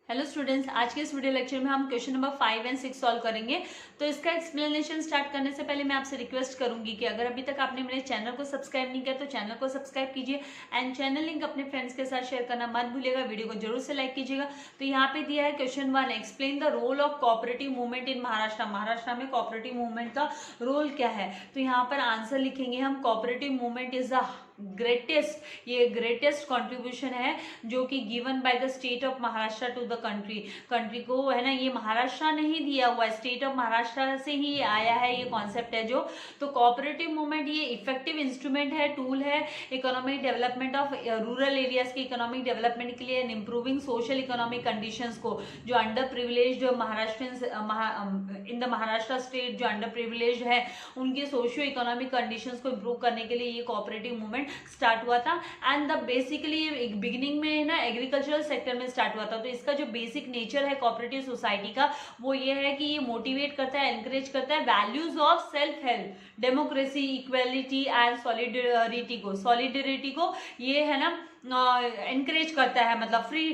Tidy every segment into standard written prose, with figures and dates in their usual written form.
Hello students, आज के इस वीडियो लेक्चर में हम क्वेश्चन नंबर 5 एंड 6 सॉल्व करेंगे। तो इसका एक्सप्लेनेशन स्टार्ट करने से पहले मैं आपसे रिक्वेस्ट करूंगी कि अगर अभी तक आपने मेरे चैनल को सब्सक्राइब नहीं किया तो चैनल को सब्सक्राइब कीजिए एंड चैनल लिंक अपने फ्रेंड्स के साथ शेयर करना मत भूलिएगा। वीडियो को जरूर से लाइक कीजिएगा। तो यहाँ पे दिया है question 1, explain the role of cooperative movement in Maharashtra. Maharashtra में कोऑपरेटिव मूवमेंट का रोल क्या है? तो यहाँ पर आंसर लिखेंगे हम, cooperative movement is the greatest contribution है जो कि given by the state of Maharashtra to the country को, है ना। ये महाराष्ट्र ने ही दिया हुआ है, स्टेट ऑफ महाराष्ट्र से ही आया है ये कॉन्सेप्ट है जो। तो कोऑपरेटिव मूवमेंट ये इफेक्टिव इंस्ट्रूमेंट है, टूल है economic development of rural areas के इकोनॉमिक डेवलपमेंट के लिए and improving social economic conditions को, जो under privilege Maharashtra in the Maharashtra state जो अंडर प्रिविलेज है उनके सोशियो इकोनॉमिक कंडीशंस को इम्प्रूव करने के लिए ये कोऑपरेटिव मूवमेंट स्टार्ट हुआ था। एंड द बेसिकली बिगिनिंग में ना एग्रीकल्चरल सेक्टर में स्टार्ट हुआ था। तो इसका जो बेसिक नेचर है कोऑपरेटिव सोसाइटी का वो ये है कि ये मोटिवेट करता है, एनकरेज करता है values of self help, democracy, equality and solidarity को ये है ना एनकरेज करता है, मतलब फ्री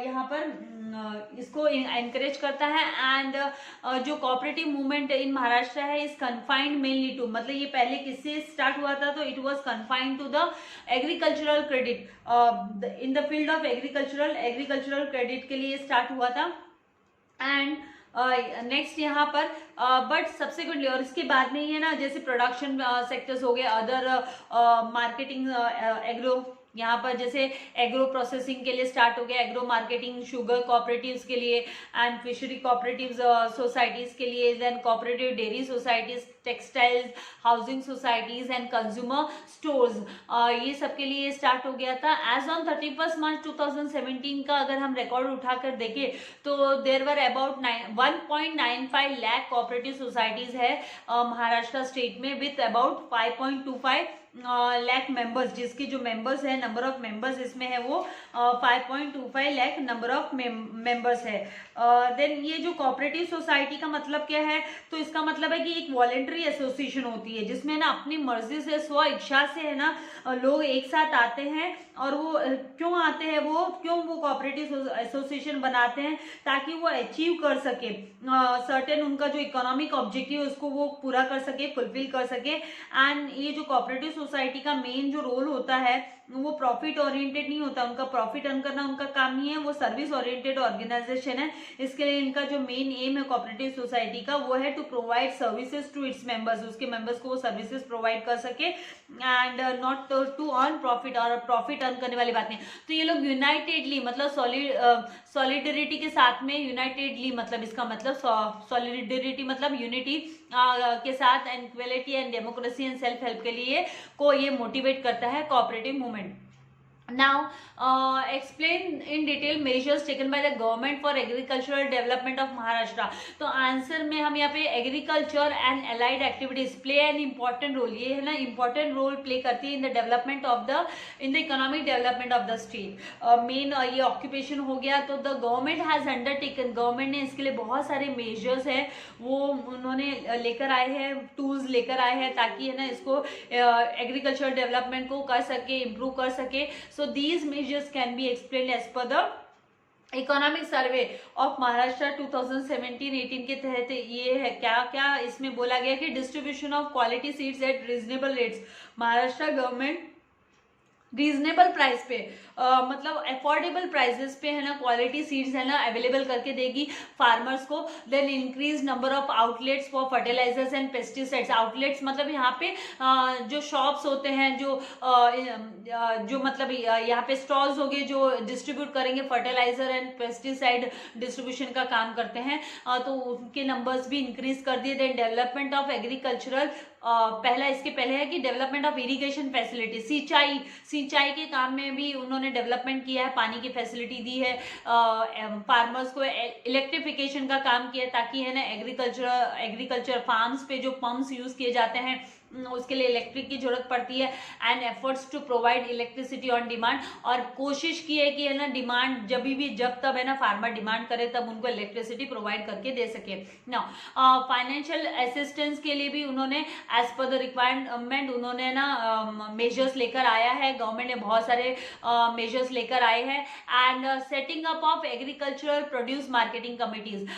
यहाँ पर इसको एनकरेज करता है। एंड जो कोऑपरेटिव मूवमेंट इन महाराष्ट्र है इज कन्फाइंड मेनली टू, मतलब ये पहले किससे स्टार्ट हुआ था? तो it was confined to the agricultural credit, in the field of agricultural credit के लिए स्टार्ट हुआ था। एंड नेक्स्ट यहाँ पर बट सब्सिक्वेंटली, और इसके बाद में ही है ना जैसे प्रोडक्शन सेक्टर्स हो गए, अदर मार्केटिंग एग्रो, यहाँ पर जैसे एग्रो प्रोसेसिंग के लिए स्टार्ट हो गया, एग्रो मार्केटिंग, शुगर कोऑपरेटिव्स के लिए एंड फिशरी कोऑपरेटिव्स सोसाइटीज के लिए, then cooperative dairy societies, textiles, housing societies and consumer stores, ये सब के लिए स्टार्ट हो गया था। एज ऑन 31 मार्च 2017 का अगर हम रिकॉर्ड उठाकर देखें तो there were about 1.95 lakh cooperative societies है महाराष्ट्र स्टेट में, विथ अबाउट 5.25 लाख मेंबर्स, जिसके जो मेंबर्स है, नंबर ऑफ मेंबर्स इसमें है वो 5.25 लाख नंबर ऑफ मेंबर्स है। देन ये जो कोऑपरेटिव सोसाइटी का मतलब क्या है? तो इसका मतलब है कि एक वॉलेंट्री एसोसिएशन होती है जिसमें ना अपनी मर्जी से, स्व इच्छा से है ना लोग एक साथ आते हैं। और वो क्यों आते हैं, वो कोऑपरेटिव एसोसिएशन बनाते हैं ताकि वो अचीव कर सके सर्टेन उनका जो इकोनॉमिक ऑब्जेक्टिव है उसको वो पूरा कर सके, फुलफिल कर सके। एंड ये जो कोऑपरेटिव सोसाइटी का मेन जो रोल होता है वो प्रॉफिट ओरिएंटेड नहीं होता, उनका प्रॉफिट अर्न करना उनका काम नहीं है, वो सर्विस ओरिएंटेड ऑर्गेनाइजेशन है। इसके लिए इनका जो मेन एम है कोऑपरेटिव सोसाइटी का वो है to provide services to its members, उसके मेंबर्स को वो सर्विसेज प्रोवाइड कर सके and not to earn profit, और प्रॉफिट अर्न करने वाली बात नहीं। तो ये लोग यूनाइटेडली, मतलब सॉलिडरिटी के साथ में, यूनाइटेडली मतलब इसका मतलब सॉलिडरिटी मतलब यूनिटी के साथ, and equality and democracy and self help के लिए को ये मोटिवेट करता है cooperative movement. Now, explain in detail measures taken by the government for agricultural development of Maharashtra. तो आंसर में हम यहाँ पे agriculture and allied activities play an important role, ये है ना इम्पॉर्टेंट रोल प्ले करती है in the development of the, in the economic development of the state. Main ये ऑक्यूपेशन हो गया। तो the government has undertaken, government ने इसके लिए बहुत सारे मेजर्स है वो उन्होंने लेकर आए हैं, टूल्स लेकर आए हैं ताकि है ना इसको एग्रीकल्चर डेवलपमेंट को कर सके, इम्प्रूव कर सके। So these measures can be explained as per the economic survey of Maharashtra 2017-18 के तहत ये है क्या क्या इसमें बोला गया कि distribution of quality seeds eight reasonable rates, Maharashtra government reasonable price पे मतलब अफोर्डेबल प्राइसेस पे है ना क्वालिटी सीड्स है ना अवेलेबल करके देगी फार्मर्स को। Then increase number of outlets for fertilizers and pesticides, outlets मतलब यहाँ पे जो शॉप्स होते हैं, जो मतलब यहाँ पे स्टॉल्स हो गए जो डिस्ट्रीब्यूट करेंगे फर्टिलाइजर एंड पेस्टिसाइड डिस्ट्रीब्यूशन का काम करते हैं, तो उनके नंबर्स भी इंक्रीज कर दिए। देन डेवलपमेंट ऑफ एग्रीकल्चरल, पहला इसके पहले है कि डेवलपमेंट ऑफ इरिगेशन फैसिलिटी, सिंचाई के काम में भी उन्होंने डेवलपमेंट किया है, पानी की फैसिलिटी दी है, फार्मर्स को इलेक्ट्रिफिकेशन का काम किया है ताकि है ना एग्रीकल्चर फार्म्स पे जो पंप्स यूज किए जाते हैं उसके लिए इलेक्ट्रिक की जरूरत पड़ती है, and efforts to provide electricity on demand, और कोशिश की है कि है ना डिमांड जब तब है ना फार्मर डिमांड करे तब उनको इलेक्ट्रिसिटी प्रोवाइड करके दे सके। नाउ फाइनेंशियल असिस्टेंस के लिए भी उन्होंने एज पर द रिक्वायरमेंट उन्होंने ना मेजर्स लेकर आया है, गवर्नमेंट ने बहुत सारे मेजर्स लेकर आए हैं। And setting up of agricultural produce marketing committees,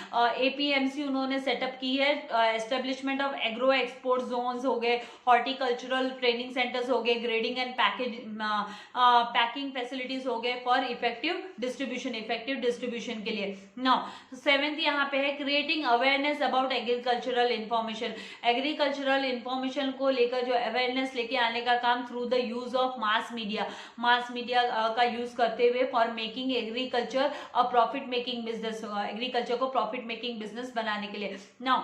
APMC उन्होंने सेटअप की है, establishment of agro export zones हो गए, हॉर्टिकल्चरल ट्रेनिंग सेंटर्स हो गए, ग्रेडिंग एंड पैकिंग फैसिलिटीज हो गए फॉर इफेक्टिव डिस्ट्रीब्यूशन के लिए। नाउ 7th यहाँ पे है creating awareness about agricultural information को लेकर जो अवेयरनेस लेके आने का काम through the use of mass media का यूज करते हुए for making agriculture a profit making business, agriculture को प्रॉफिट मेकिंग बिजनेस बनाने के लिए। Now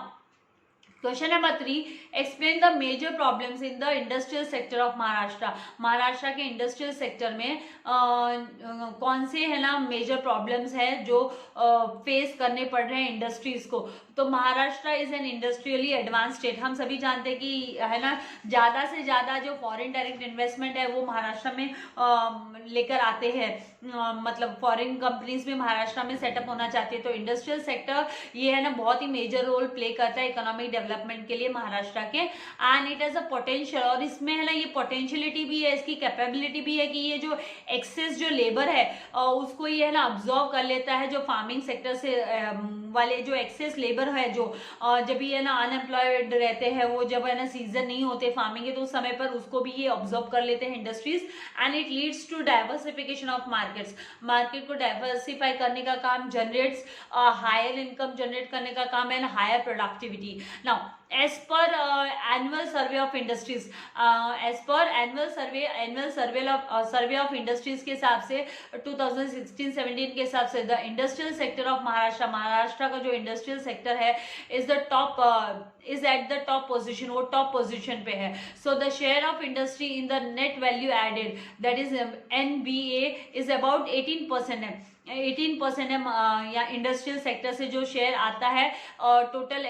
question number 3, explain the major problems in the industrial sector of Maharashtra के इंडस्ट्रियल सेक्टर में कौन से है ना मेजर प्रॉब्लम्स है जो फेस करने पड़ रहे हैं इंडस्ट्रीज को। तो Maharashtra is an industrially advance state, हम सभी जानते हैं कि है ना ज्यादा से ज्यादा जो फॉरेन डायरेक्ट इन्वेस्टमेंट है वो महाराष्ट्र में लेकर आते हैं, मतलब फॉरेन कंपनीज भी महाराष्ट्र में सेटअप होना चाहती है। तो इंडस्ट्रियल सेक्टर ये है ना बहुत ही मेजर रोल प्ले करता है इकोनॉमिक डेवलपमेंट के लिए महाराष्ट्र के, and it has a potential, और इसमें है ना ये पोटेंशियलिटी भी है, इसकी कैपेबिलिटी भी है कि ये जो एक्सेस जो लेबर है उसको ये है ना अब्जॉर्व कर लेता है, जो फार्मिंग सेक्टर से वाले जो एक्सेस लेबर है जो जब ये ना अनएम्प्लॉयड रहते हैं, वो जब है ना सीजन नहीं होते फार्मिंग के तो उस समय पर उसको भी ये ऑब्जर्व कर लेते हैं industries, and it leads to diversification of market को डाइवर्सिफाई करने का काम, जनरेट्स हायर इनकम जनरेट करने का काम and higher productivity. Now as per annual survey of industries, survey of industries के हिसाब से 2016-17 के हिसाब से the industrial sector of Maharashtra का जो इंडस्ट्रियल सेक्टर है is at the top position, वो टॉप पोजीशन पे है। So the share of industry in the net value added that is NVA is about 18% है, 18% है या इंडस्ट्रियल सेक्टर से जो शेयर आता है और टोटल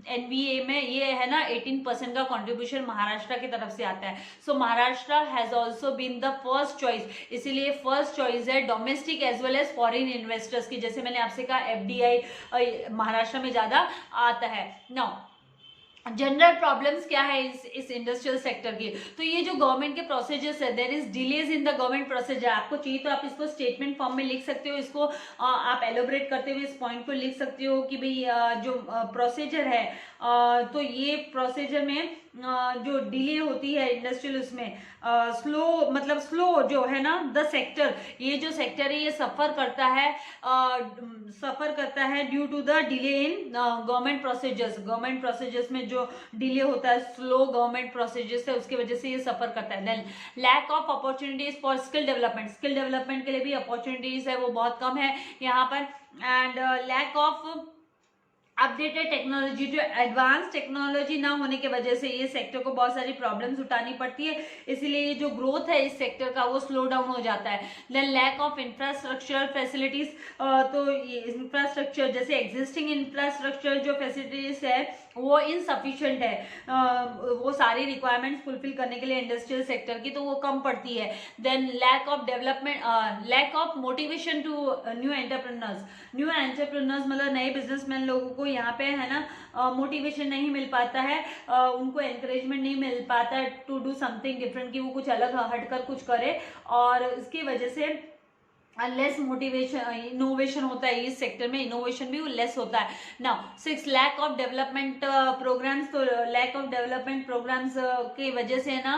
NVA में ये है ना 18% का कंट्रीब्यूशन महाराष्ट्र की तरफ से आता है। So Maharashtra has also been the first choice, इसीलिए फर्स्ट चॉइस है domestic as well as foreign investors की, जैसे मैंने आपसे कहा FDI महाराष्ट्र में ज्यादा आता है। नाउ जनरल प्रॉब्लम्स क्या है इस इंडस्ट्रियल सेक्टर की, तो ये जो गवर्नमेंट के प्रोसीजर्स है, there is delays in the government procedure, आपको चाहिए तो आप इसको स्टेटमेंट फॉर्म में लिख सकते हो, इसको आप एलोबरेट करते हुए इस पॉइंट को लिख सकते हो कि भाई जो प्रोसीजर है तो ये प्रोसीजर में जो डिले होती है इंडस्ट्रियल उसमें स्लो जो है ना द सेक्टर, ये जो सेक्टर है ये सफर करता है due to the delay in government procedures में जो डिले होता है, स्लो गवर्नमेंट प्रोसीजर्स है उसकी वजह से ये सफर करता है। Then lack of opportunities for skill development के लिए भी अपॉर्चुनिटीज है वो बहुत कम है यहाँ पर, and lack of updated technology, जो एडवांस टेक्नोलॉजी ना होने की वजह से ये सेक्टर को बहुत सारी प्रॉब्लम्स उठानी पड़ती है, इसीलिए ये जो ग्रोथ है इस सेक्टर का वो स्लो डाउन हो जाता है। Then lack of infrastructural facilities, तो ये इंफ्रास्ट्रक्चर जैसे एग्जिस्टिंग इंफ्रास्ट्रक्चर जो फैसिलिटीज है वो इनसफिशिएंट है, वो सारी रिक्वायरमेंट्स फुलफिल करने के लिए इंडस्ट्रियल सेक्टर की, तो वो कम पड़ती है। Then lack of development, lack of motivation to new entrepreneurs मतलब नए बिजनेसमैन लोगों को यहाँ पे है ना मोटिवेशन नहीं मिल पाता है, उनको एनकरेजमेंट नहीं मिल पाता है टू डू समथिंग डिफरेंट, कि वो कुछ अलग हटकर कुछ करे, और इसकी वजह से लेस मोटिवेशन इनोवेशन होता है इस सेक्टर में, इनोवेशन भी लेस होता है। Now 6 lack of development programmes, तो लैक ऑफ डेवलपमेंट प्रोग्राम्स की वजह से ना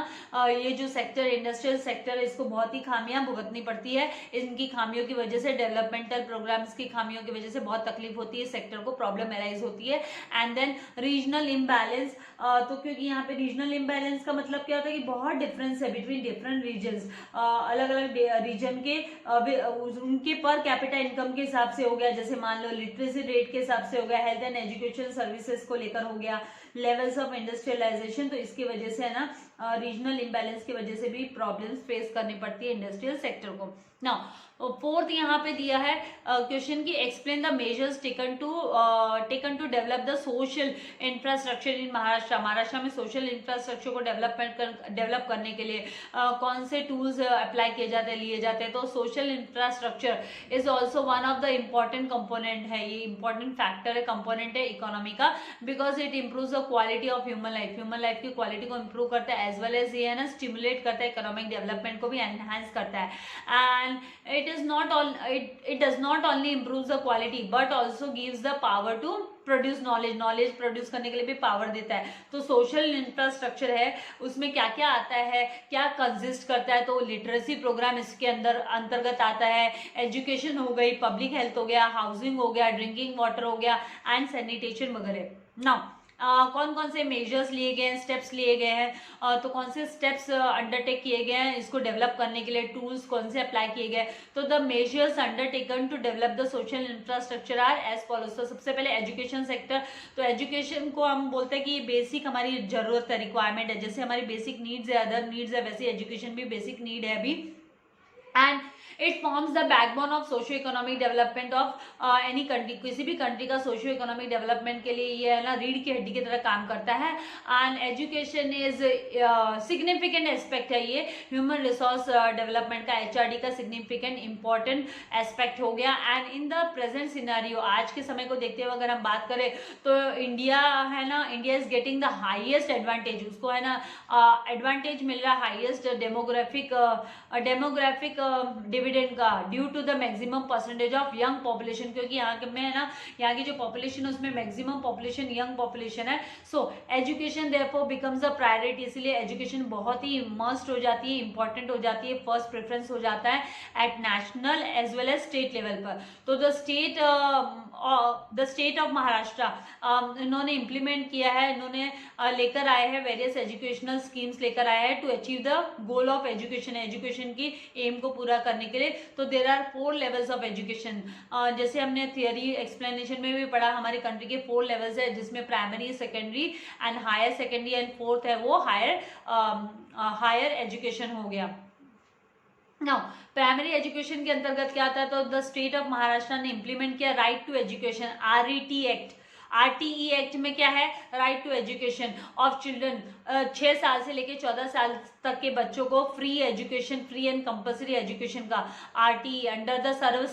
ये जो सेक्टर इंडस्ट्रियल सेक्टर है इसको बहुत ही खामियां भुगतनी पड़ती है, इनकी खामियों की वजह से, डेवलपमेंटल प्रोग्राम्स की खामियों की वजह से बहुत तकलीफ होती है, सेक्टर को प्रॉब्लम अराइज होती है। एंड देन रीजनल इम्बैलेंस, तो क्योंकि यहाँ पे रीजनल इम्बैलेंस का मतलब क्या होता है कि बहुत डिफरेंस है बिटवीन डिफरेंट रीजन्स, अलग अलग रीजन के उनके पर कैपिटा इनकम के हिसाब से हो गया, जैसे मान लो लिटरेसी रेट के हिसाब से हो गया, हेल्थ एंड एजुकेशन सर्विसेज को लेकर हो गया, लेवल्स ऑफ इंडस्ट्रियलाइजेशन, तो इसकी वजह से है ना रीजनल इम्बैलेंस की वजह से भी प्रॉब्लम्स फेस करनी पड़ती है इंडस्ट्रियल सेक्टर को। नाउ फोर्थ यहाँ पे दिया है क्वेश्चन की explain the measures taken to develop the social infrastructure in Maharashtra. Maharashtra में सोशल इंफ्रास्ट्रक्चर को डेवलप करने के लिए कौन से टूल्स अप्लाई किए जाते हैं, लिए जाते हैं। तो social infrastructure is also one of the important component है, ये इंपॉर्टेंट फैक्टर है, कंपोनेंट है इकोनॉमी का, because it improves the quality of human life की क्वालिटी को इम्प्रूव करता है, एज वेल एज ये है ना स्टिमुलेट करता है, इकोनॉमिक डेवलपमेंट को भी एनहांस करता है। And it does not only improves the quality but also gives the power to produce knowledge produce करने के लिए भी पावर देता है। तो सोशल इंफ्रास्ट्रक्चर है, उसमें क्या क्या आता है, क्या कंसिस्ट करता है। तो लिटरेसी प्रोग्राम इसके अंतर्गत आता है, एजुकेशन हो गई, पब्लिक हेल्थ हो गया, हाउसिंग हो गया, ड्रिंकिंग वाटर हो गया एंड सैनिटेशन वगैरह। नाउ कौन कौन से मेजर्स लिए गए हैं, स्टेप्स लिए गए हैं, तो कौन से स्टेप्स अंडरटेक किए गए हैं इसको डेवलप करने के लिए, टूल्स कौन से अप्लाई किए गए। तो the measures undertaken to develop the social infrastructure are as follows. तो सबसे पहले एजुकेशन सेक्टर, तो एजुकेशन को हम बोलते हैं कि बेसिक हमारी जरूरत है, रिक्वायरमेंट है, जैसे हमारी बेसिक नीड्स है, अदर नीड्स है, वैसे एजुकेशन भी बेसिक नीड है अभी। And it forms the backbone of socio economic development of any country. किसी भी कंट्री का सोशियो इकोनॉमिक डेवलपमेंट के लिए ये है ना रीढ़ की हड्डी की तरह काम करता है। And education is significant aspect है, ये ह्यूमन रिसोर्स डेवलपमेंट का, HRD का सिग्निफिकेंट इंपॉर्टेंट एस्पेक्ट हो गया। And in the present scenario, आज के समय को देखते हुए अगर हम बात करें तो इंडिया है ना, India is getting the highest advantage, उसको है ना एडवांटेज मिल रहा है, हाईएस्ट डेमोग्राफिक डिविडेंड का, due to the maximum percentage of young population, क्योंकि यहाँ के में है ना, यहाँ की जो पॉपुलेशन है उसमें मैक्सिमम पॉपुलेशन यंग पॉपुलेशन है। So education therefore becomes a priority, इसलिए एजुकेशन बहुत ही मस्ट हो जाती है, इंपॉर्टेंट हो जाती है, फर्स्ट प्रेफरेंस हो जाता है at national as well as state level पर। तो द स्टेट ऑफ महाराष्ट्र इन्होंने इम्प्लीमेंट किया है, इन्होंने लेकर आए हैं वेरियस एजुकेशनल स्कीम्स लेकर आए हैं to achieve the goal of education, education की एम को पूरा करने के लिए। तो there are 4 levels of education, जैसे हमने थियरी एक्सप्लेनेशन में भी पढ़ा, हमारी कंट्री के 4 लेवल्स है, जिसमें primary, secondary and higher secondary and fourth है वो हायर एजुकेशन हो गया। नाउ प्राइमरी एजुकेशन के अंतर्गत क्या आता है, तो द स्टेट ऑफ महाराष्ट्र ने इंप्लीमेंट किया right to education, RET act. RTE act में क्या है, right to education of children, 6 साल से लेकर 14 साल तक के बच्चों को free education, free and compulsory education का RTE अंडर द सर्व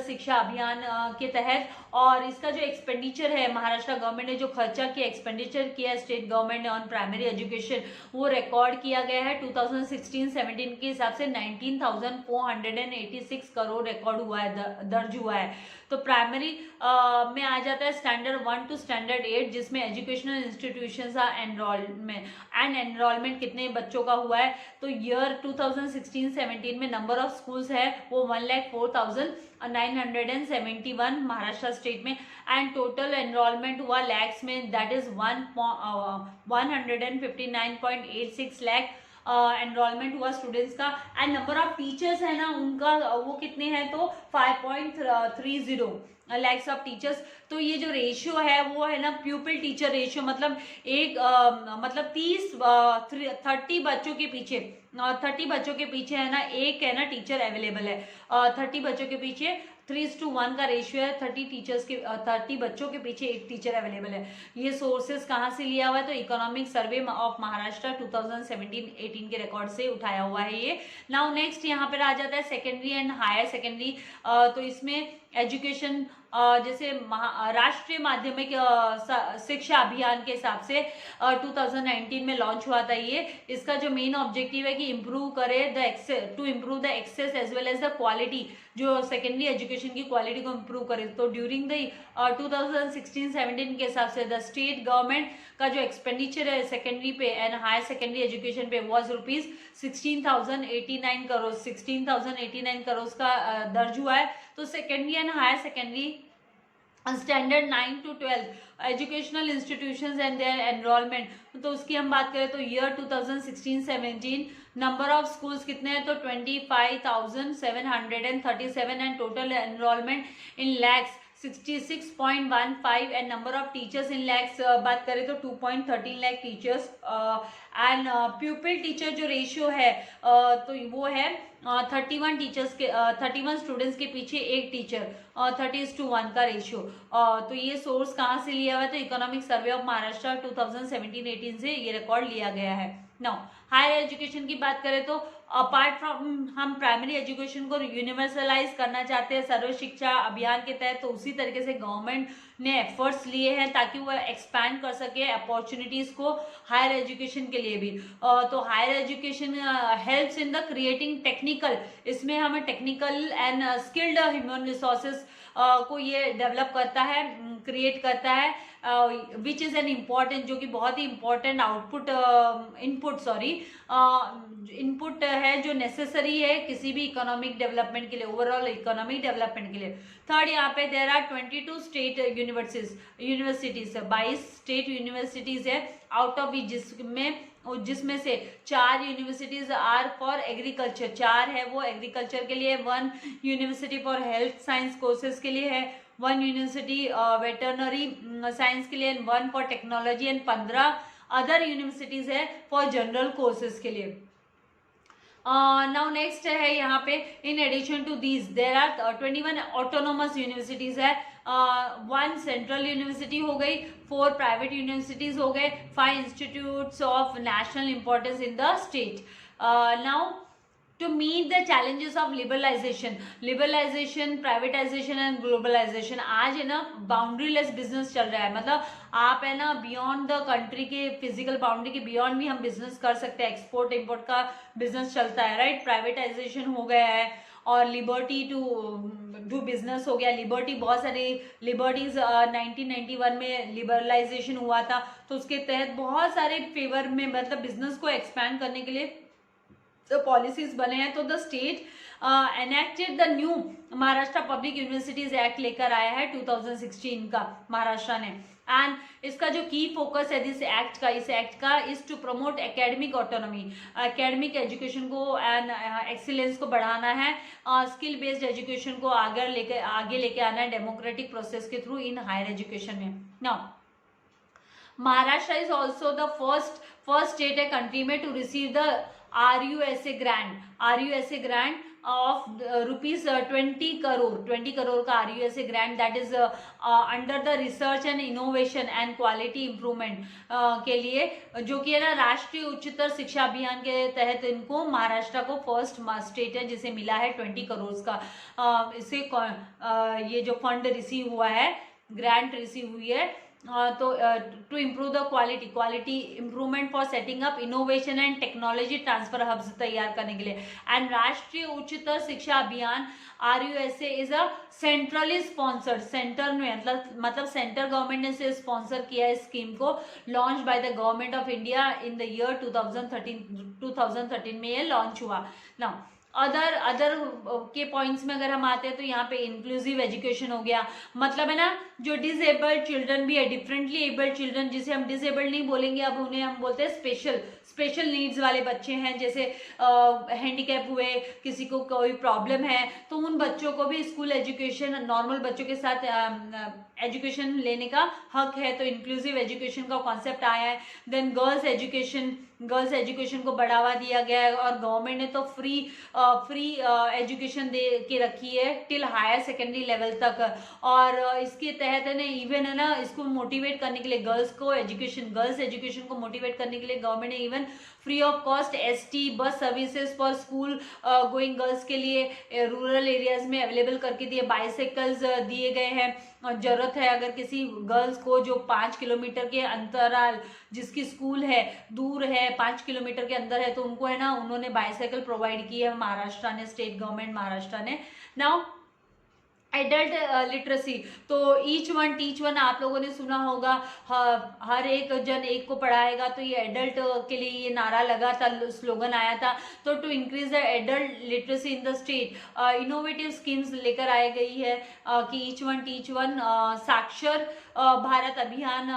शिक्षा अभियान के तहत। और इसका जो एक्सपेंडिचर है, महाराष्ट्र गवर्नमेंट ने जो खर्चा किया, एक्सपेंडिचर किया स्टेट गवर्नमेंट ने ऑन प्राइमरी एजुकेशन, वो रिकॉर्ड किया गया है 2016-17 के हिसाब से 19,486 करोड़ रिकॉर्ड हुआ है, दर्ज हुआ है। तो प्राइमरी में आ जाता है स्टैंडर्ड 1 टू स्टैंडर्ड 8, जिसमें एजुकेशनल इंस्टीट्यूशंस एनरोलमेंट कितने बच्चों का हुआ है। तो ईयर 2016-17 में नंबर ऑफ स्कूल्स है वो 1,04,971 महाराष्ट्र स्टेट में। एंड टोटल एनरोलमेंट हुआ लैक्स में, दैट इज 159.86 लाख एनरोलमेंट हुआ स्टूडेंट्स का। एंड नंबर ऑफ टीचर्स है ना उनका, वो कितने हैं, तो 5.30 लैक्स ऑफ टीचर्स। तो ये जो रेशियो है वो है ना प्यूपिल टीचर रेशियो, मतलब 30 बच्चों के पीछे 30 बच्चों के पीछे है ना एक है ना टीचर अवेलेबल है। 30 बच्चों के पीछे 3:1 का रेशियो है, 30 बच्चों के पीछे एक टीचर अवेलेबल है। ये सोर्सेस कहाँ से लिया हुआ है, तो इकोनॉमिक सर्वे ऑफ महाराष्ट्र 2017-18 के रिकॉर्ड से उठाया हुआ है ये। नाउ नेक्स्ट यहाँ पर आ जाता है सेकेंडरी एंड हायर सेकेंडरी। तो इसमें एजुकेशन जैसे राष्ट्रीय माध्यमिक शिक्षा अभियान के हिसाब से 2019 में लॉन्च हुआ था ये। इसका जो मेन ऑब्जेक्टिव है कि इम्प्रूव करे to improve the access as well as the quality, जो सेकेंडरी एजुकेशन की क्वालिटी को इम्प्रूव करे। तो ड्यूरिंग द 2016-17 के हिसाब से द स्टेट गवर्नमेंट का जो एक्सपेंडिचर है सेकेंडरी पे एंड हायर सेकेंडरी एजुकेशन पे वॉज ₹16,089 करोड़, 16,089 करोड़ का दर्ज हुआ है। तो secondary and higher secondary standard 9 to 12 educational institutions and their enrolment, तो उसकी हम बात करें तो ईयर 2016-17 नंबर ऑफ स्कूल्स कितने हैं, तो 25,737 and total enrolment in lakhs 66.15 and number of teachers in lakhs बात करें तो 2.13 लाख टीचर्स एंड प्यूपिल टीचर जो रेशियो है तो वो है 31 टीचर्स के 31 स्टूडेंट्स के पीछे एक टीचर 30:1 का रेशियो। तो ये सोर्स कहाँ से लिया हुआ है? तो इकोनॉमिक सर्वे ऑफ महाराष्ट्र 2017-18 से ये रिकॉर्ड लिया गया है। नाउ हायर एजुकेशन की बात करें तो अपार्ट फ्रॉम हम प्राइमरी एजुकेशन को यूनिवर्सलाइज करना चाहते हैं सर्व शिक्षा अभियान के तहत, तो उसी तरीके से गवर्नमेंट ने एफर्ट्स लिए हैं ताकि वो एक्सपैंड कर सके अपॉर्चुनिटीज को हायर एजुकेशन के लिए भी। तो higher education helps in the creating technical, इसमें हमें technical and skilled human resources को ये डेवलप करता है, क्रिएट करता है, विच इज एन इम्पॉर्टेंट, जो कि बहुत ही इम्पॉर्टेंट इनपुट है जो नेसेसरी है किसी भी इकोनॉमिक डेवलपमेंट के लिए, ओवरऑल इकोनॉमिक डेवलपमेंट के लिए। थर्ड यहाँ पे there are 22 state universities 22 state universities है, आउट ऑफ जिसमें से 4 यूनिवर्सिटीज आर फॉर एग्रीकल्चर, 4 है वो एग्रीकल्चर के लिए, 1 university for health science courses के लिए है, 1 यूनिवर्सिटी वेटरनरी साइंस के लिए, 1 for technology and 15 other universities है फॉर जनरल कोर्सेज के लिए। नाउ नेक्स्ट है यहाँ पे in addition to these there are 21 autonomous universities है, 1 सेंट्रल यूनिवर्सिटी हो गई, 4 प्राइवेट यूनिवर्सिटीज हो गए, 5 institutes of national importance in the state. Now to meet the challenges of liberalization, privatization and globalization, आज है ना बाउंड्रीलेस बिजनेस चल रहा है, मतलब आप है ना बियॉन्ड द कंट्री के फिजिकल बाउंड्री के बियॉन्ड भी हम बिजनेस कर सकते हैं, एक्सपोर्ट इम्पोर्ट का बिजनेस चलता है, राइट। प्राइवेटाइजेशन हो गया है और लिबर्टी टू डू बिजनेस हो गया, लिबर्टी, बहुत सारी लिबर्टीज 1991 में लिबरलाइजेशन हुआ था, तो उसके तहत बहुत सारे फेवर में मतलब बिजनेस को एक्सपैंड करने के लिए तो पॉलिसीज बने हैं। तो the state enacted the new Maharashtra public universities act लेकर आया है 2016 का महाराष्ट्र ने, एंड इसका जो की फोकस है इस एक्ट का is to promote academic autonomy, academic education को एंड एक्सीलेंस को बढ़ाना है, स्किल बेस्ड एजुकेशन को आगे लेके आना है डेमोक्रेटिक प्रोसेस के थ्रू इन हायर एजुकेशन में। Now Maharashtra is also the first state है कंट्री में to receive the RUSA grant of rupees 20 crore का RUSA grant, that is under the research and innovation and quality improvement के लिए, जो कि है ना राष्ट्रीय उच्चतर शिक्षा अभियान के तहत इनको महाराष्ट्र को फर्स्ट स्टेट है जिसे मिला है 20 करोड़ का इसे ये जो फंड रिसीव हुआ है, ग्रांट रिसीव हुई है, तो to improve the quality improvement for setting up innovation and technology transfer hubs तैयार करने के लिए। एंड राष्ट्रीय उच्चतर शिक्षा अभियान RUSA is a centrally sponsored, centre में मतलब सेंटर गवर्नमेंट ने से स्पॉन्सर किया है स्कीम को, launch by the government of India in the year 2013 में ये लॉन्च हुआ। नाउ अदर के पॉइंट्स में अगर हम आते हैं तो यहाँ पे इंक्लूसिव एजुकेशन हो गया, मतलब है ना जो डिसेबल्ड चिल्ड्रन भी है, डिफरेंटली एबल्ड चिल्ड्रन, जिसे हम डिसेबल्ड नहीं बोलेंगे, अब उन्हें हम बोलते हैं स्पेशल नीड्स वाले बच्चे हैं, जैसे हैंडीकैप हुए, किसी को कोई प्रॉब्लम है, तो उन बच्चों को भी स्कूल एजुकेशन नॉर्मल बच्चों के साथ एजुकेशन लेने का हक है, तो इंक्लूसिव एजुकेशन का कॉन्सेप्ट आया है। देन गर्ल्स एजुकेशन को बढ़ावा दिया गया है और गवर्नमेंट ने तो फ्री एजुकेशन दे के रखी है टिल हायर सेकेंडरी लेवल तक, और इसके तहत है ना इवन है ना इसको मोटिवेट करने के लिए गर्ल्स एजुकेशन को मोटिवेट करने के लिए गवर्नमेंट ने even free of cost ST bus services for school going girls के लिए रूरल एरियाज में अवेलेबल करके दिए, बाइसाइकिल्स दिए गए हैं, और जरूरत है अगर किसी गर्ल्स को जो 5 किलोमीटर के अंतराल जिसकी स्कूल है दूर है 5 किलोमीटर के अंदर है, तो उनको है ना उन्होंने बाइसाइकिल प्रोवाइड की है महाराष्ट्र ने, स्टेट गवर्नमेंट महाराष्ट्र ने। नाउ एडल्ट लिटरेसी, तो ईच वन टीच वन आप लोगों ने सुना होगा, हर एक जन एक को पढ़ाएगा, तो ये एडल्ट के लिए ये नारा लगा था, स्लोगन आया था। तो to increase the adult literacy in the state innovative schemes लेकर आई गई है कि each one teach one, Saakshar Bharat Abhiyan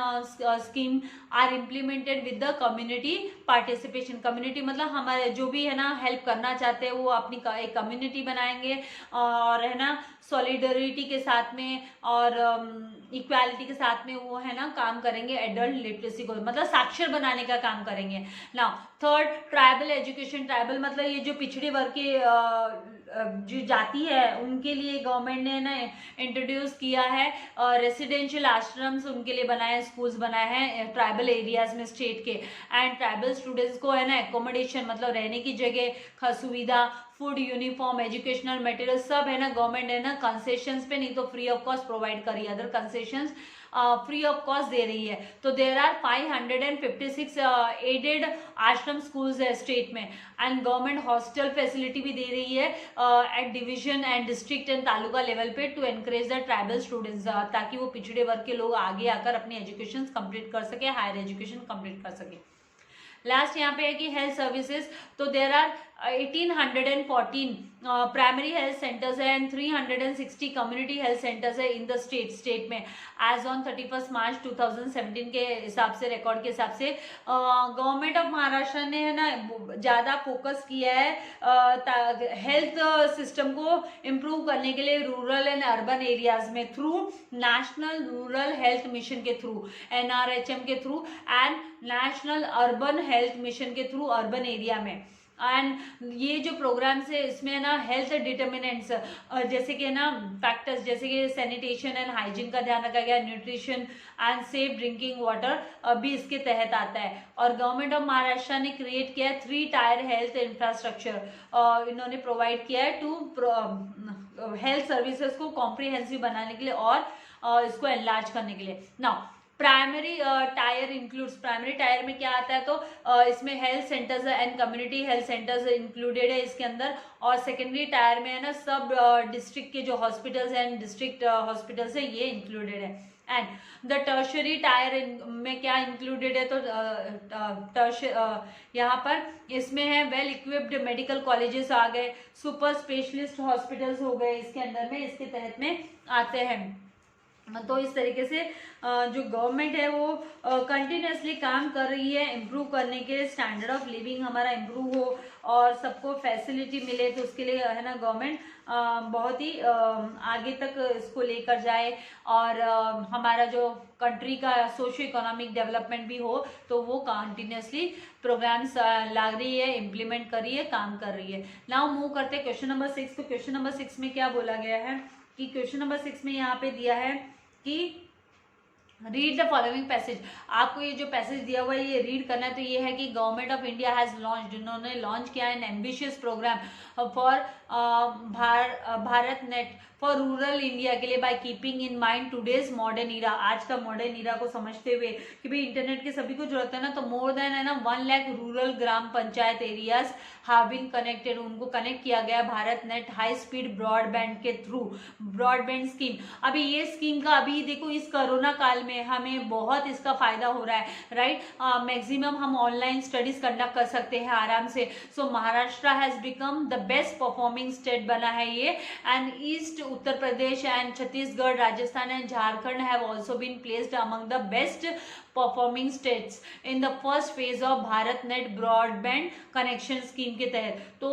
scheme are implemented with the community participation. Community मतलब हमारे जो भी है ना हेल्प करना चाहते हैं वो अपनी एक कम्युनिटी बनाएंगे और है ना सॉलिडरिटी के साथ में और इक्वालिटी के साथ में वो है ना काम करेंगे एडल्ट लिटरेसी को, मतलब साक्षर बनाने का काम करेंगे। Now third, tribal education. Tribal मतलब ये जो पिछड़े वर्ग के जो जाति है उनके लिए गवर्नमेंट ने ना इंट्रोड्यूस किया है रेसिडेंशियल आश्रम्स उनके लिए बनाए, स्कूल्स बनाए हैं ट्राइबल एरियाज में स्टेट के। एंड ट्राइबल स्टूडेंट्स को है ना एकोमोडेशन मतलब रहने की जगह, सुविधा, फूड, यूनिफॉर्म, एजुकेशनल मटेरियल सब है ना गवर्नमेंट है ना कंसेशंस पे नहीं तो फ्री ऑफ कॉस्ट प्रोवाइड करी, other concessions free of cost दे रही है। तो there are 556 aided ashram schools है स्टेट में एंड गवर्नमेंट हॉस्टल फैसिलिटी भी दे रही है at division and district and taluka level पे to encourage the tribal students, ताकि वो पिछड़े वर्ग के लोग आगे आकर अपनी एजुकेशन कंप्लीट कर सके, हायर एजुकेशन कंप्लीट कर सके। लास्ट यहाँ पे है कि हेल्थ सर्विसेज, तो there are 1814 primary health centres है एंड 360 कम्युनिटी हेल्थ सेंटर्स है इन द स्टेट में एज ऑन 31 मार्च 2017 के हिसाब से, रिकॉर्ड के हिसाब से। गवर्नमेंट ऑफ महाराष्ट्र ने है ना ज़्यादा फोकस किया है हेल्थ सिस्टम को इम्प्रूव करने के लिए रूरल एंड अर्बन एरियाज में through national rural health mission के थ्रू, NRHM के through and national urban health mission के थ्रू अर्बन एरिया में। एंड ये जो प्रोग्राम्स है इसमें ना हेल्थ डिटर्मिनेंट्स जैसे कि ना फैक्टर्स जैसे कि सैनिटेशन एंड हाइजीन का ध्यान रखा गया, nutrition and safe drinking water भी इसके तहत आता है। और गवर्नमेंट ऑफ महाराष्ट्र ने क्रिएट किया है 3 टायर हेल्थ इंफ्रास्ट्रक्चर, इन्होंने प्रोवाइड किया है टू हेल्थ सर्विसेज को कॉम्प्रिहेंसिव बनाने के लिए और इसको एनलार्ज करने के लिए। Now primary tyre includes, primary tyre में क्या आता है तो इसमें health centres and community health centres included है इसके अंदर। और सेकेंडरी टायर में है ना सब डिस्ट्रिक्ट के जो हॉस्पिटल्स एंड डिस्ट्रिक्ट हॉस्पिटल्स है ये इंक्लूडेड है। एंड द टर्शरी टायर में क्या इंक्लूडेड है तो यहाँ पर इसमें है वेल इक्विप्ड मेडिकल कॉलेजेस आ गए, सुपर स्पेशलिस्ट हॉस्पिटल्स हो गए इसके अंदर में, इसके तहत में आते हैं। तो इस तरीके से जो गवर्नमेंट है वो कंटिन्यूसली काम कर रही है इम्प्रूव करने के लिए, स्टैंडर्ड ऑफ लिविंग हमारा इम्प्रूव हो और सबको फैसिलिटी मिले, तो उसके लिए है ना गवर्नमेंट बहुत ही आगे तक इसको लेकर जाए और हमारा जो कंट्री का सोशियो इकोनॉमिक डेवलपमेंट भी हो, तो वो कंटिन्यूसली प्रोग्राम्स ला रही है, इम्प्लीमेंट कर रही है, काम कर रही है। नाउ मूव करते हैं क्वेश्चन नंबर 6। तो क्वेश्चन नंबर 6 में क्या बोला गया है कि क्वेश्चन नंबर 6 में यहाँ पे दिया है कि रीड द फॉलोइंग पैसेज। आपको ये जो पैसेज दिया हुआ है ये रीड करना है। तो ये है कि government of India has launch, इन्होंने लॉन्च किया है an ambitious programme for Bharat net for rural India के लिए by keeping in mind today's modern era, आज का मॉडर्न इरा को समझते हुए कि भाई इंटरनेट के सभी को जरूरत है ना, तो मोर देन है ना 1 lakh rural gram panchayat areas have been connected, उनको कनेक्ट किया गया Bharat net high speed broadband के थ्रू, ब्रॉडबैंड स्कीम। अभी ये स्कीम का अभी देखो इस कोरोना काल में हमें बहुत इसका फायदा हो रहा है, राइट। मैक्सिमम हम ऑनलाइन स्टडीज कंडक्ट कर सकते हैं आराम से। So Maharashtra has become the best performing state बना है ये, and east Uttar Pradesh and Chhattisgarh, Rajasthan and Jharkhand have also been placed among the best performing states in the first phase of Bharat net broadband connection scheme के तहत। तो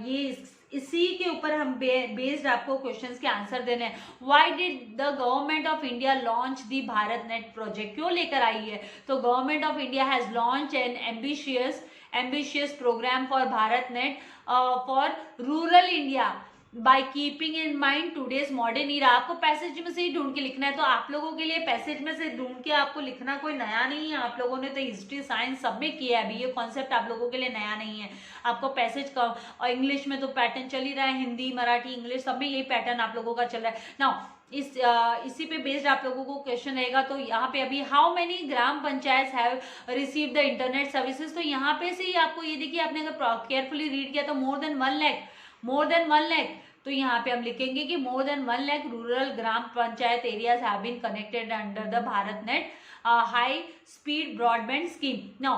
ये इसी के ऊपर हम बेस्ड आपको क्वेश्चंस के आंसर देने हैं। Why did the government of India launch the Bharat net project, क्यों लेकर आई है? तो government of India has launch an ambitious programme for Bharat net for rural India by keeping in mind today's modern era. आपको passage में से ही ढूंढ के लिखना है, तो आप लोगों के लिए पैसेज में से ढूंढ के आपको लिखना कोई नया नहीं है, आप लोगों ने तो हिस्ट्री साइंस सब में किया है, अभी ये कॉन्सेप्ट आप लोगों के लिए नया नहीं है। आपको पैसेज का और इंग्लिश में तो पैटर्न चल ही रहा है, हिंदी मराठी इंग्लिश सब में यही पैटर्न आप लोगों का चल रहा है। नाउ इसी पे बेस्ड आप लोगों को क्वेश्चन रहेगा। तो यहाँ पे अभी how many gram panchayat have receive the internet services, तो यहाँ पे से ही आपको ये देखिए आपने अगर केयरफुली रीड किया तो मोर देन 1 लाख, तो यहाँ पे हम लिखेंगे कि more than 1 lakh rural gram panchayat areas have been connected under the Bharat net high speed broadband scheme. Now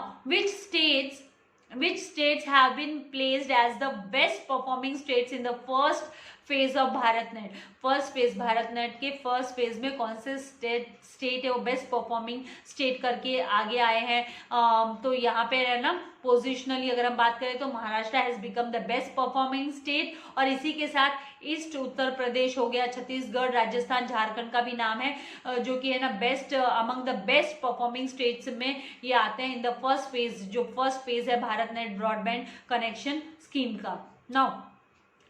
which states have been placed as the best performing states in the first phase of Bharat net. First phase Bharat net के first phase में कौन से state है वो best performing state करके आगे आए हैं। तो यहाँ पे है ना पोजिशनली अगर हम बात करें तो Maharashtra has become the best performing state, और इसी के साथ ईस्ट उत्तर प्रदेश हो गया, छत्तीसगढ़, राजस्थान, झारखंड का भी नाम है जो कि है ना best among the best performing states में ये आते हैं इन द फर्स्ट फेज, जो फर्स्ट फेज है Bharat net broadband connection scheme का। नाउ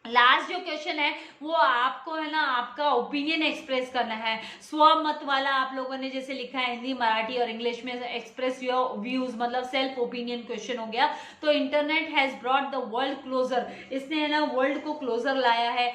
लास्ट जो क्वेश्चन है वो आपको है ना आपका ओपिनियन एक्सप्रेस करना है, स्वमत वाला आप लोगों ने जैसे लिखा है हिंदी, मराठी और इंग्लिश में, एक्सप्रेस योर व्यूज, मतलब सेल्फ ओपिनियन क्वेश्चन हो गया। तो internet has brought the world closer, इसने है ना वर्ल्ड को क्लोजर लाया है।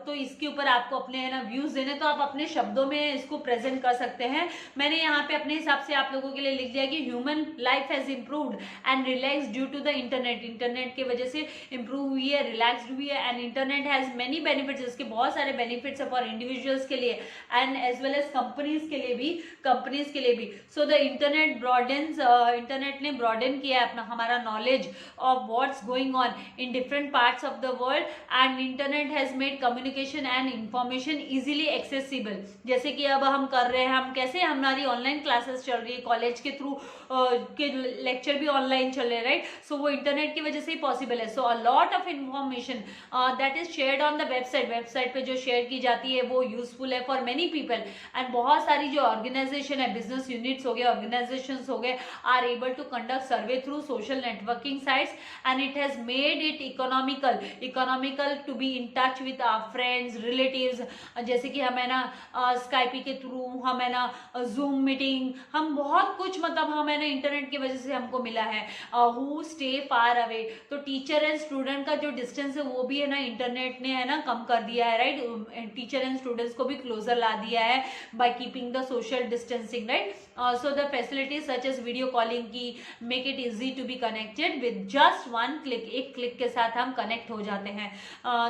तो इसके ऊपर आपको अपने है ना व्यूज देने, तो आप अपने शब्दों में इसको प्रेजेंट कर सकते हैं। मैंने यहाँ पे अपने हिसाब से आप लोगों के लिए लिख दिया कि human life has improved and relax due to the internet, internet की वजह से इम्प्रूव हुई है, रिलैक्सड हुई है। And internet has many benefits, इसके बहुत सारे बेनिफिट्स है फॉर इंडिविजुअल्स के लिए and as well as companies के लिए भी। So the internet broadens, internet ने ब्रॉडन किया है अपना हमारा knowledge of what's going on in different parts of the world, and internet has made communication and information easily accessible. जैसे कि अब हम कर रहे हैं, हम कैसे हमारी ऑनलाइन क्लासेस चल रही है, कॉलेज के थ्रू के लेक्चर भी ऑनलाइन चल रहे हैं, राइट। सो वो इंटरनेट की वजह से ही पॉसिबल है। So a lot of information that is shared on the website पे जो शेयर की जाती है वो यूजफुल है फॉर मेनी पीपल, एंड बहुत सारी जो ऑर्गेनाइजेशन है, बिजनेस यूनिट्स हो गए, ऑर्गेनाइजेशंस हो गए, are able to conduct survey through social networking sites, and it has made it economical to be in touch with our friends, relatives. जैसे कि हमें ना स्काइपी के थ्रू, हमें ना जूम मीटिंग, हम बहुत कुछ मतलब हमें ना इंटरनेट की वजह से हमको मिला है। हु स्टे फार अवे, तो टीचर एंड स्टूडेंट का जो डिस्टेंस है वो भी है ना इंटरनेट ने है ना कम कर दिया है, राइट। टीचर एंड स्टूडेंट्स को भी क्लोजर ला दिया है by keeping the social distancing, right. So the facilities such as video calling की make it easy to be connected with just one click, एक क्लिक के साथ हम कनेक्ट हो जाते हैं।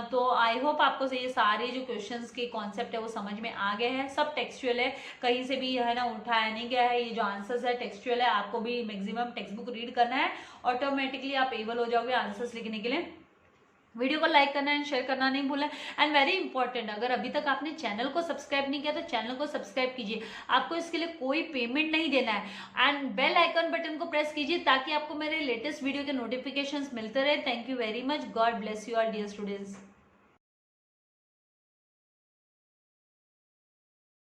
तो आई होप आपको ये सारे जो क्वेश्चंस के कॉन्सेप्ट है वो समझ में आ गए हैं। सब टेक्सचुअल है, कहीं से भी है ना उठाया नहीं गया है, ये जो आंसर्स है टेक्सचुअल है। आपको भी मैक्सिमम टेक्स्ट बुक रीड करना है, ऑटोमेटिकली आप एबल हो जाओगे आंसर्स लिखने के लिए। वीडियो को लाइक करना एंड शेयर करना नहीं भूलें। एंड वेरी इंपॉर्टेंट, अगर अभी तक आपने चैनल को सब्सक्राइब नहीं किया तो चैनल को सब्सक्राइब कीजिए, आपको इसके लिए कोई पेमेंट नहीं देना है। एंड बेल आइकन बटन को प्रेस कीजिए ताकि आपको मेरे लेटेस्ट वीडियो के नोटिफिकेशंस मिलते रहे। Thank you very much, God bless you all dear students.